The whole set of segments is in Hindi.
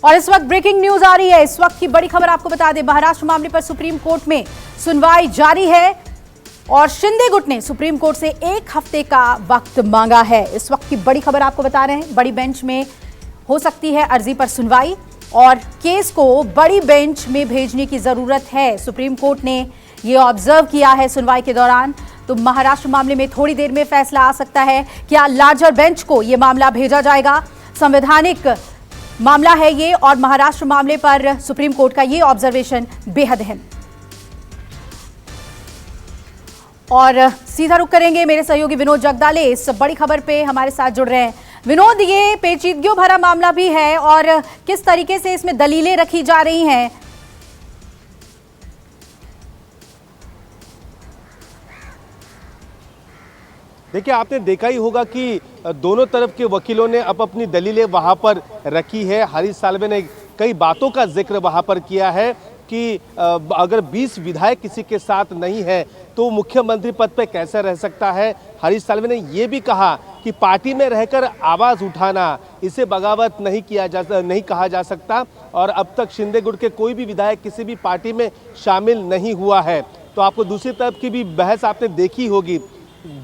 और इस वक्त ब्रेकिंग न्यूज आ रही है। इस वक्त की बड़ी खबर आपको बता दें, महाराष्ट्र मामले पर सुप्रीम कोर्ट में सुनवाई जारी है और शिंदे गुट ने सुप्रीम कोर्ट से 1 हफ्ते का वक्त मांगा है। इस वक्त की बड़ी खबर आपको बता रहे हैं, बड़ी बेंच में हो सकती है अर्जी पर सुनवाई और केस को बड़ी बेंच में भेजने की जरूरत है। सुप्रीम कोर्ट ने यह ऑब्जर्व किया है सुनवाई के दौरान। तो महाराष्ट्र मामले में थोड़ी देर में फैसला आ सकता है। क्या लार्जर बेंच को यह मामला भेजा जाएगा? संवैधानिक मामला है ये और महाराष्ट्र मामले पर सुप्रीम कोर्ट का ये ऑब्जर्वेशन बेहद अहम। और सीधा रुख करेंगे, मेरे सहयोगी विनोद जगदाले इस बड़ी खबर पे हमारे साथ जुड़ रहे हैं। विनोद, ये पेचीदगियों भरा मामला भी है और किस तरीके से इसमें दलीलें रखी जा रही हैं? देखिए, आपने देखा ही होगा कि दोनों तरफ के वकीलों ने अपनी दलीलें वहां पर रखी है। हरीश साल्वे ने कई बातों का जिक्र वहां पर किया है कि अगर 20 विधायक किसी के साथ नहीं है तो मुख्यमंत्री पद पर कैसे रह सकता है। हरीश साल्वे ने यह भी कहा कि पार्टी में रहकर आवाज उठाना, इसे बगावत नहीं कहा जा सकता और अब तक शिंदे गुट के कोई भी विधायक किसी भी पार्टी में शामिल नहीं हुआ है। तो आपको दूसरी तरफ की भी बहस आपने देखी होगी।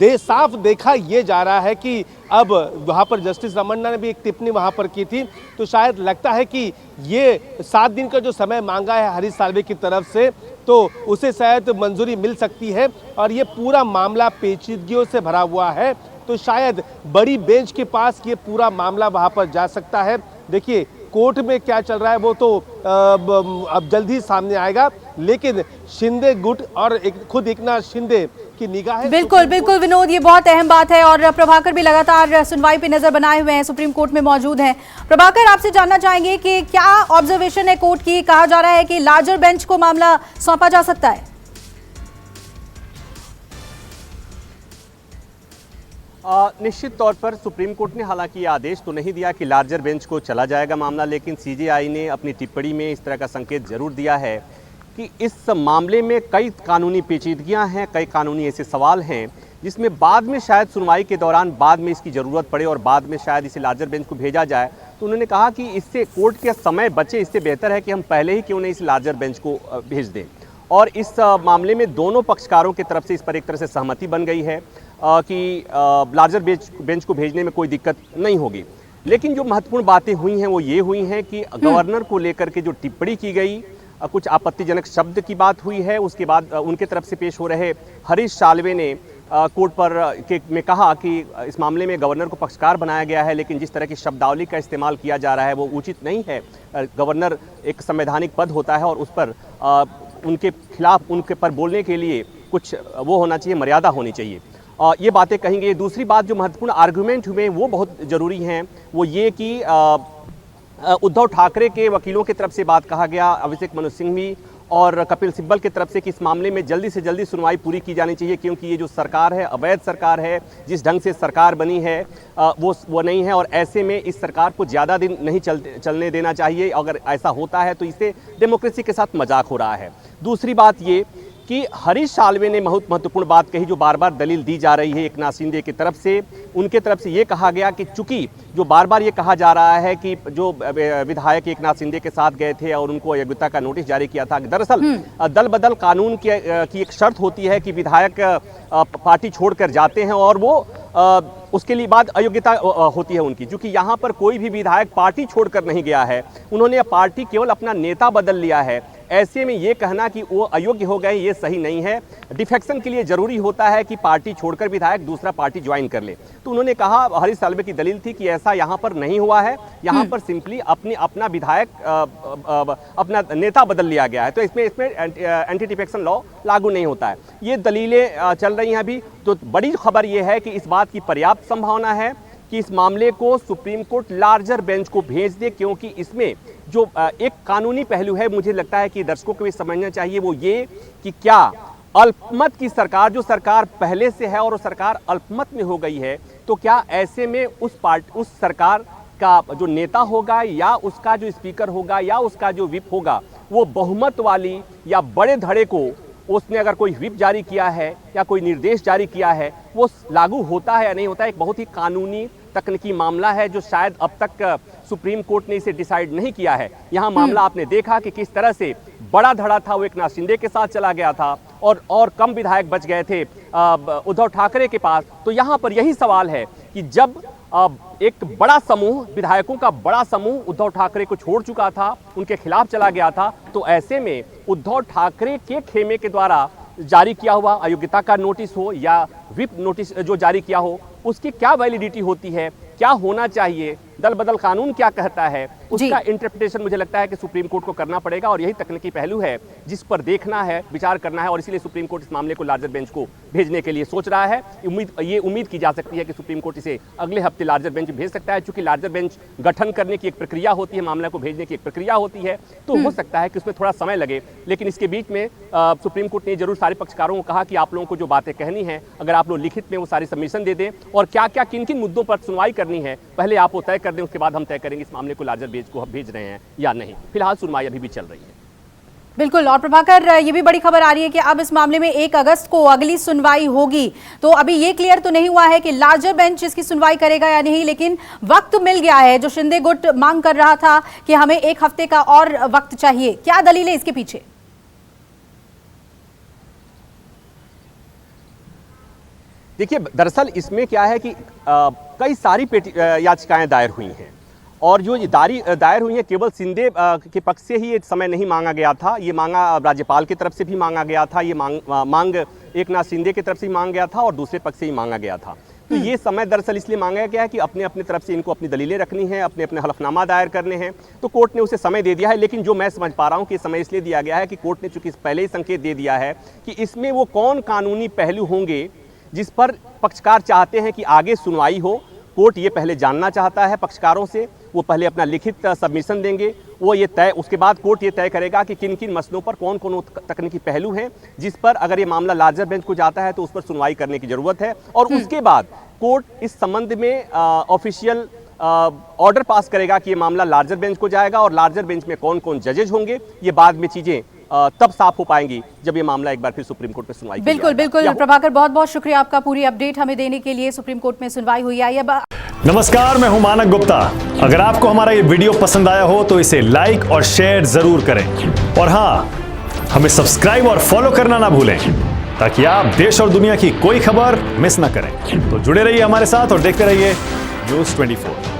साफ देखा यह जा रहा है कि अब वहां पर जस्टिस रमन्ना ने भी एक टिप्पणी वहां पर की थी, तो शायद लगता है कि ये 7 दिन का जो समय मांगा है हरीश साल्वे की तरफ से, तो उसे शायद मंजूरी मिल सकती है और ये पूरा मामला पेचीदगियों से भरा हुआ है। तो शायद बड़ी बेंच के पास ये पूरा मामला वहां पर जा सकता है। देखिए, कोर्ट में क्या चल रहा है वो तो अब जल्द ही सामने आएगा, लेकिन शिंदे गुट और खुद एकनाथ शिंदे की निगाह। बिल्कुल बिल्कुल विनोद, ये बहुत अहम बात है और प्रभाकर भी लगातार सुनवाई पे नजर बनाए हुए हैं, सुप्रीम कोर्ट में मौजूद हैं। प्रभाकर, आपसे जानना चाहेंगे कि क्या ऑब्जर्वेशन है कोर्ट की? कहा जा रहा है कि लार्जर बेंच को मामला सौंपा जा सकता है। निश्चित तौर पर सुप्रीम कोर्ट ने हालांकि ये आदेश तो नहीं दिया कि लार्जर बेंच को चला जाएगा मामला, लेकिन सीजेआई ने अपनी टिप्पणी में इस तरह का संकेत जरूर दिया है कि इस मामले में कई कानूनी पेचीदगियां हैं, कई कानूनी ऐसे सवाल हैं जिसमें बाद में शायद सुनवाई के दौरान बाद में इसकी ज़रूरत पड़े और बाद में शायद इसे लार्जर बेंच को भेजा जाए। तो उन्होंने कहा कि इससे कोर्ट का समय बचे, इससे बेहतर है कि हम पहले ही क्यों नहीं इस लार्जर बेंच को भेज दें। और इस मामले में दोनों पक्षकारों की तरफ से इस पर एक तरह से सहमति बन गई है कि लार्जर बेंच को भेजने में कोई दिक्कत नहीं होगी। लेकिन जो महत्वपूर्ण बातें हुई हैं वो ये हुई हैं कि गवर्नर को लेकर के जो टिप्पणी की गई, कुछ आपत्तिजनक शब्द की बात हुई है। उसके बाद उनके तरफ से पेश हो रहे हरीश साल्वे ने कोर्ट पर में कहा कि इस मामले में गवर्नर को पक्षकार बनाया गया है, लेकिन जिस तरह की शब्दावली का इस्तेमाल किया जा रहा है वो उचित नहीं है। गवर्नर एक संवैधानिक पद होता है और उस पर उनके खिलाफ उनके पर बोलने के लिए कुछ वो होना चाहिए, मर्यादा होनी चाहिए। ये बातें कहेंगे। दूसरी बात जो महत्वपूर्ण आर्गूमेंट हुए वो बहुत ज़रूरी हैं, वो ये कि उद्धव ठाकरे के वकीलों की तरफ से बात कहा गया, अभिषेक मनु सिंघवी और कपिल सिब्बल की तरफ से कि इस मामले में जल्दी से जल्दी सुनवाई पूरी की जानी चाहिए, क्योंकि ये जो सरकार है अवैध सरकार है, जिस ढंग से सरकार बनी है वो नहीं है और ऐसे में इस सरकार को ज़्यादा दिन नहीं चलने देना चाहिए। अगर ऐसा होता है तो इससे डेमोक्रेसी के साथ मजाक हो रहा है। दूसरी बात ये कि हरीश साल्वे ने बहुत महत्वपूर्ण बात कही, जो बार बार दलील दी जा रही है एकनाथ शिंदे की तरफ से। उनके तरफ से ये कहा गया कि चूंकि जो बार बार ये कहा जा रहा है कि जो विधायक एकनाथ शिंदे के साथ गए थे और उनको अयोग्यता का नोटिस जारी किया था, दरअसल दल बदल कानून की एक शर्त होती है कि विधायक पार्टी छोड़कर जाते हैं और वो उसके लिए बाद अयोग्यता होती है उनकी। चूंकि यहाँ पर कोई भी विधायक पार्टी छोड़कर नहीं गया है, उन्होंने पार्टी केवल अपना नेता बदल लिया है। ऐसे में ये कहना कि वो अयोग्य हो गए ये सही नहीं है। डिफेक्शन के लिए जरूरी होता है कि पार्टी छोड़कर विधायक दूसरा पार्टी ज्वाइन कर ले। तो उन्होंने कहा, हरीश साल्वे की दलील थी कि ऐसा यहाँ पर नहीं हुआ है, यहाँ पर सिंपली अपना विधायक अपना नेता बदल लिया गया है, तो इसमें एंटी डिफेक्शन लॉ लागू नहीं होता है। ये दलीलें चल रही हैं अभी। तो बड़ी खबर ये है कि इस बात की पर्याप्त संभावना है कि इस मामले को सुप्रीम कोर्ट लार्जर बेंच को भेज दे, क्योंकि इसमें जो एक कानूनी पहलू है, मुझे लगता है कि दर्शकों को भी समझना चाहिए, वो ये कि क्या अल्पमत की सरकार, जो सरकार पहले से है और वो सरकार अल्पमत में हो गई है, तो क्या ऐसे में उस सरकार का जो नेता होगा या उसका जो स्पीकर होगा या उसका जो विप होगा, वो बहुमत वाली या बड़े धड़े को उसने अगर कोई व्हिप जारी किया है या कोई निर्देश जारी किया है वो लागू होता है या नहीं होता है, एक बहुत ही कानूनी तकनीकी मामला है जो शायद अब तक सुप्रीम कोर्ट ने इसे डिसाइड नहीं किया है। यहाँ मामला आपने देखा कि किस तरह से बड़ा धड़ा था वो एकनाथ शिंदे के साथ चला गया था और कम विधायक बच गए थे उद्धव ठाकरे के पास। तो यहाँ पर यही सवाल है कि जब एक बड़ा समूह, विधायकों का बड़ा समूह उद्धव ठाकरे को छोड़ चुका था, उनके खिलाफ चला गया था, तो ऐसे में उद्धव ठाकरे के खेमे के द्वारा जारी किया हुआ अयोग्यता का नोटिस हो या व्हिप नोटिस जो जारी किया हो, उसकी क्या वैलिडिटी होती है, क्या होना चाहिए, दल बदल कानून क्या कहता है, उसका इंटरप्रिटेशन मुझे लगता है कि सुप्रीम कोर्ट को करना पड़ेगा। और यही तकनीकी पहलू है जिस पर देखना है, विचार करना है, और इसीलिए सुप्रीम कोर्ट इस मामले को लार्जर बेंच को भेजने के लिए सोच रहा है। ये उम्मीद की जा सकती है कि सुप्रीम कोर्ट इसे अगले हफ्ते लार्जर बेंच भेज सकता है। चूंकि लार्जर बेंच गठन करने की एक प्रक्रिया होती है, मामले को भेजने की एक प्रक्रिया होती है, तो हो सकता है कि उसमें थोड़ा समय लगे। लेकिन इसके बीच में सुप्रीम कोर्ट ने जरूर सारे पक्षकारों को कहा कि आप लोगों को जो बातें कहनी है, अगर आप लोग लिखित में वो सारी सबमिशन दे दें और क्या क्या किन किन मुद्दों पर सुनवाई करनी है पहले आप वो तय कर दें, उसके बाद हम तय करेंगे इस मामले को लार्जर बेंच को हम भेज रहे हैं या नहीं। फिलहाल सुनवाई अभी भी चल रही है। बिल्कुल। और प्रभाकर, ये भी बड़ी खबर आ रही है कि अब इस मामले में 1 अगस्त को अगली सुनवाई होगी। तो अभी ये क्लियर तो नहीं हुआ है कि लार्जर बेंच इसकी सुनवाई करेगा या नहीं, लेकिन वक्त मिल गया है। जो शिंदे गुट मांग कर रहा था कि हमें 1 हफ्ते का और वक्त चाहिए, क्या दलील है इसके पीछे? देखिए, दरअसल इसमें क्या है कि कई सारी याचिकाएं दायर हुई हैं और जो दायर हुई हैं केवल शिंदे के पक्ष से ही ये समय नहीं मांगा गया था, ये मांगा राज्यपाल की तरफ से भी मांगा गया था, ये मांग एकनाथ शिंदे की तरफ से भी मांगा गया था और दूसरे पक्ष से ही मांगा गया था। तो ये समय दरअसल इसलिए मांगा गया है कि अपने अपने तरफ से इनको अपनी दलीलें रखनी है, अपने अपने हलफनामा दायर करने हैं, तो कोर्ट ने उसे समय दे दिया है। लेकिन जो मैं समझ पा रहा हूँ कि समय इसलिए दिया गया है कि कोर्ट ने चूंकि पहले ही संकेत दे दिया है कि इसमें वो कौन कानूनी पहलू होंगे जिस पर पक्षकार चाहते हैं कि आगे सुनवाई हो। कोर्ट ये पहले जानना चाहता है पक्षकारों से, वो पहले अपना लिखित सबमिशन देंगे, वो ये तय, उसके बाद कोर्ट ये तय करेगा कि किन किन मसलों पर कौन कौन तकनीकी पहलू हैं जिस पर अगर ये मामला लार्जर बेंच को जाता है तो उस पर सुनवाई करने की जरूरत है। और उसके बाद कोर्ट इस संबंध में ऑफिशियल ऑर्डर पास करेगा कि ये मामला लार्जर बेंच को जाएगा और लार्जर बेंच में कौन कौन जजेज होंगे, ये बाद में चीजें तब साफ हो पाएंगी जब ये मामला एक बार फिर सुप्रीम कोर्ट में सुनवाई की बिल्कुल बिल्कुल। प्रभाकर, बहुत बहुत शुक्रिया आपका पूरी अपडेट हमें देने के लिए। सुप्रीम कोर्ट में सुनवाई हुई है। नमस्कार, मैं हूं मानक गुप्ता। अगर आपको हमारा ये वीडियो पसंद आया हो तो इसे लाइक और शेयर जरूर करें और हाँ, हमें सब्सक्राइब और फॉलो करना ना भूलें ताकि आप देश और दुनिया की कोई खबर मिस ना करें। तो जुड़े रहिए हमारे साथ और देखते रहिए न्यूज़ 24।